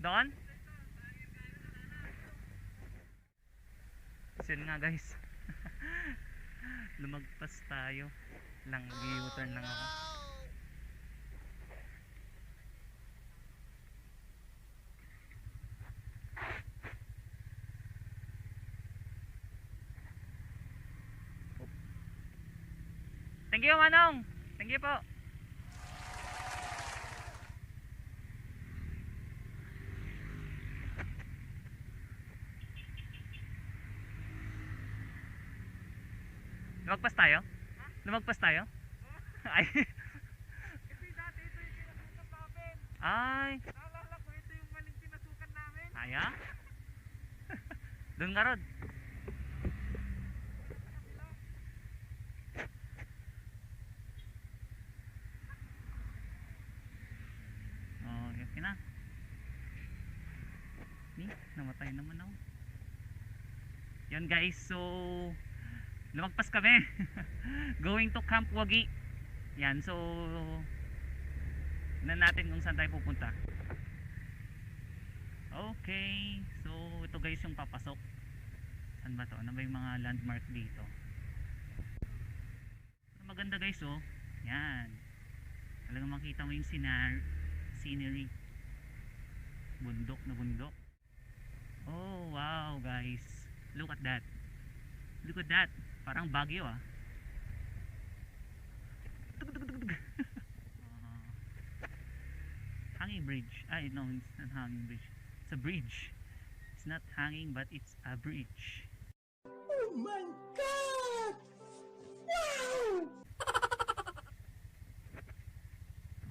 Doon? So yun nga guys. Lumagpas tayo. Lang u-turn lang ako. Thank you, Manong. Thank you po. Lumagpas tayo? Lumagpas tayo? Ay. Kasi dati ito yung pinasukan namin. Ay. Naalala ko, ito yung maling pinasukan namin. Aya? Doon nga rod. Oh, okay na. Namatay naman ako. Yan guys, so lumagpas kami. Going to Camp Wagi. Yan, so tignan natin kung saan tayo pupunta. Okay, so ito guys yung papasok. Saan ba to? Ano ba yung mga landmark dito? Maganda guys, oh. Yan. Talagang makita mo yung scenery. Bundok na bundok. Oh wow guys, look at that. Look at that. Parang Baguio ah. Hanging bridge. Ay no, it's not hanging bridge. It's a bridge. It's not hanging but it's a bridge. Oh my God! Wow!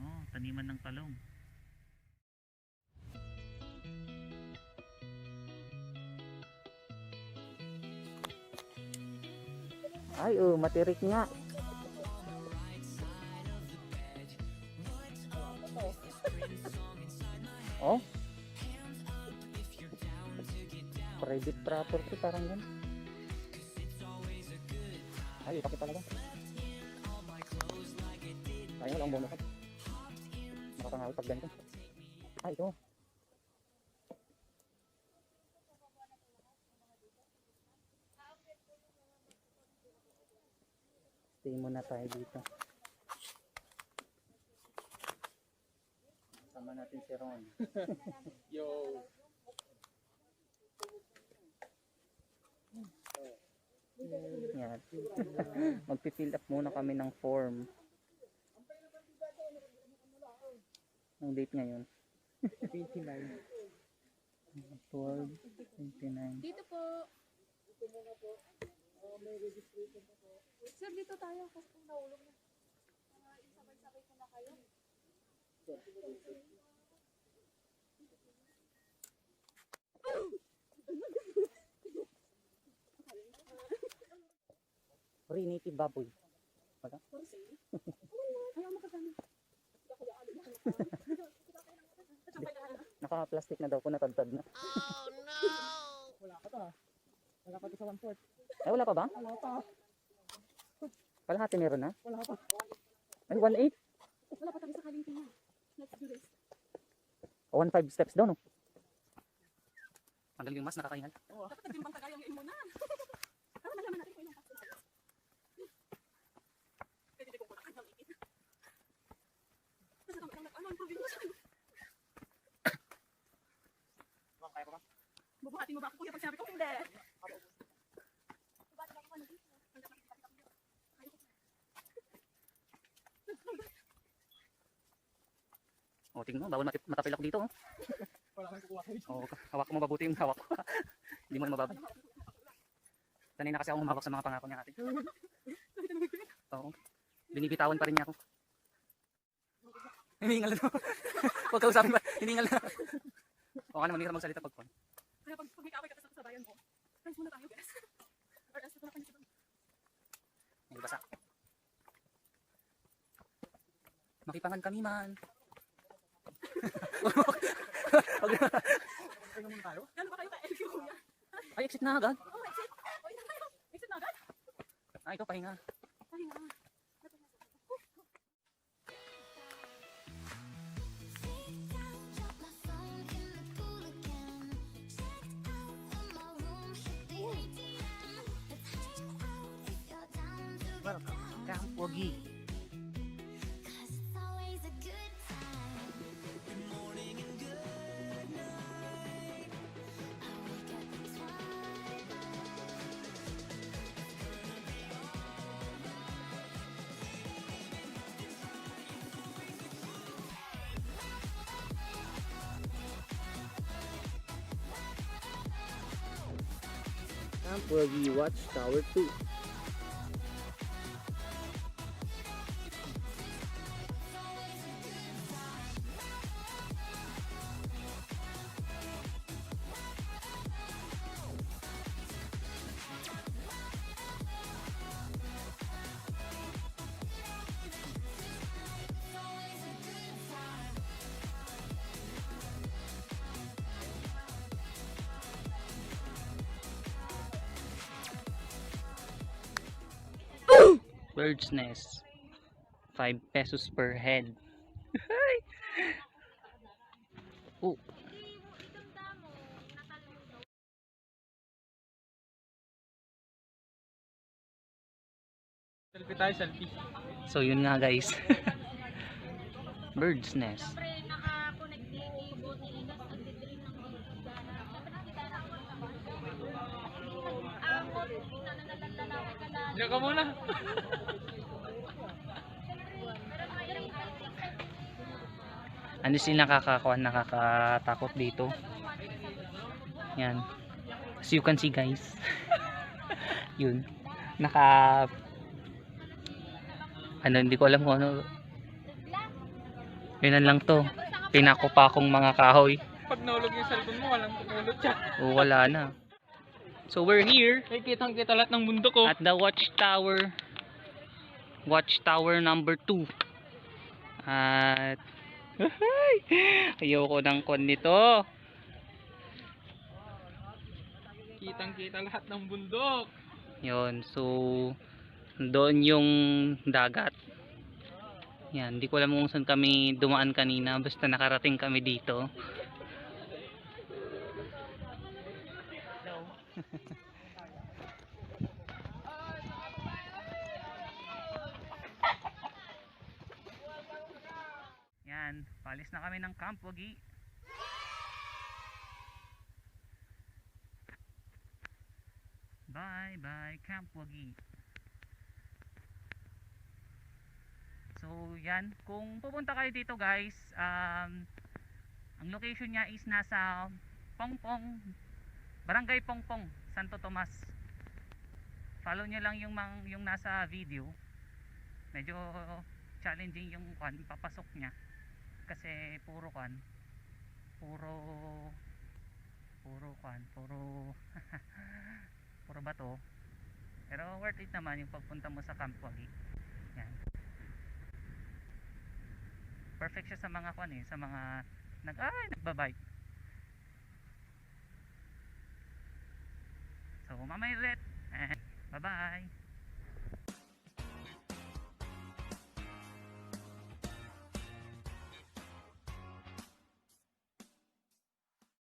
Oh, taniman ng talong. Ay, oh, matirik nga. Oh. Private property parang yan. Ay, ipakit talaga. Ayun lang bumukot. Nakakangawit pag ganito. Ay, ito. Stay muna tayo dito. Sama natin si Ron. Yo. Yan. Magpifill up muna kami ng form. Ang date ngayon? 29. 12, 29. Dito po. Dito muna po. May registration po. Sir, dito tayo kasi kung nahulog na. Sabay-sabay ko na kayo. Free native baboy. Wala? Ayaw makasama. Naka-plastic na daw po, natadtad na. Oh no! Wala ka pa. Wala pa sa 1/4. Ay, wala pa ba? Wala pa. Kalahati meron na? Wala pa. Ay, 1/8? Wala pa tayo sa kalinti niya. Let's do this. 1/5 steps daw, no? Ang galing yung mas, nakakaingal. Dapat nagtimbang tayo yung muna. Para malaman natin kung ilang pasok tayo. Pwede din kung kulang ng itin. Nasa kami ang probinsya. Kaya pa ba? Bubuhatin mo ba ako kuya pag sabi ko hindi? Bubuhatin ako na dito. O, tingnan mo, bawal matapilak dito, oh. Wala kang kukuha kayo. O, hawak mo mabuti yung hawak ko. Hindi mo na mababay. Sanay na kasi akong humawak sa mga pangako niya ate. Oo. Binibitawan pa rin niya ako. Hiningal na. Huwag ka usapin ba? Hiningal na. O ka naman, hindi ka magsalita pagpon. Kaya pag may kaaway ka sa kasabayan mo, friends muna tayo guys. Or else ito na kayo. Ay, basa. Makipangan kami man. Tingnan muna tayo. Gano'n ba kayo ka-LQ kuya? Ay, exit na agad. Oh, exit! O, ina tayo! Exit na agad? Ay, ito, pahinga. Pahinga. Wagi. Camp Brgy Watchtower 2. Bird's nest. 5 pesos per head. Oh, Selfie tayo, selfie. so yun nga guys. Bird's nest. Diyan ka muna. Ano sila nakakatakot dito. Yan. As you can see guys. Yun. Hindi ko alam kung ano. Yun lang to. Pinakupakong mga kahoy. Pag naulog yung cellphone mo, walang tumulot siya. O wala na. So we're here Ay, kitang-kita lahat ng bundok ko. at the watchtower. Watchtower number 2. At ayoko ng kon nito. Kitang-kita lahat ng bundok. Yun, so doon yung dagat. Yan, hindi ko alam kung saan kami dumaan kanina, basta nakarating kami dito. Yan, palis na kami ng Camp Wagi. Bye bye Camp Wagi. So yan, kung pupunta kayo dito guys, ang location niya is nasa Pongpong, Barangay Pongpong, Santo Tomas. Follow nyo lang yung nasa video. Medyo challenging yung papasok niya kasi puro puro bato, pero worth it naman yung pagpunta mo sa Camp Wagi. Yan, perfect siya sa mga sa mga nagbabike. So mamaya ulit, bye bye.